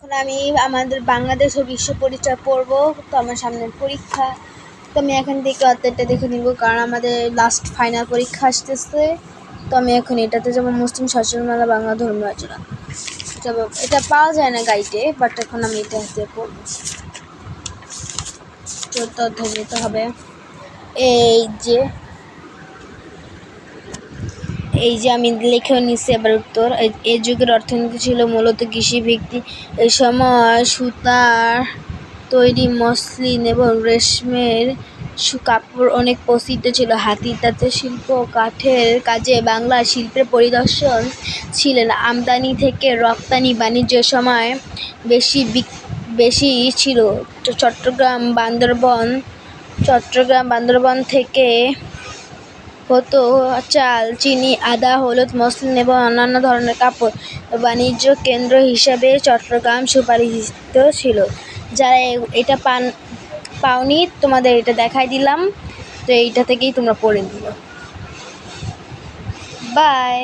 এখন আমি আমাদের বাংলাদেশ ও বিশ্ব পরিচয় পড়ব। তো আমার সামনে পরীক্ষা, তো আমি এখান থেকে অর্ধেকটা দেখে নিব, কারণ আমাদের লাস্ট ফাইনাল পরীক্ষা আসতেছে। তো আমি এখন এটাতে যাবো, মুসলিম শাসনমালা বাংলা ধর্মীয় আচরণ। এটা পাওয়া যায় না গাইডে, বাট এখন আমি এটা হাতে পড়বো। চতুর্থ অধ্যায় যেতে হবে। এই যে আমি লিখেও নিচ্ছি এবার উত্তর। এই যুগের অর্থনীতি ছিল মূলত কৃষিভিত্তিক। এই সময় সুতার তৈরি মসলিন এবং রেশমের কাপড় অনেক প্রসিদ্ধ ছিল। হাতি তাঁতের শিল্প ও কাঠের কাজে বাংলার শিল্পের পরিদর্শন ছিলেন। আমদানি থেকে রপ্তানি বাণিজ্য সময় বেশি ছিল। চট্টগ্রাম বান্দরবন থেকে হতো চাল, চিনি, আদা, হলুদ, মসলিন এবং অন্যান্য ধরনের কাপড়। বাণিজ্য কেন্দ্র হিসাবে চট্টগ্রাম সুপরিচিত ছিল। যারা এটা পাওনি, তোমাদের এটা দেখাই দিলাম। তো এইটা থেকেই তোমরা পড়ে নিও। বাই।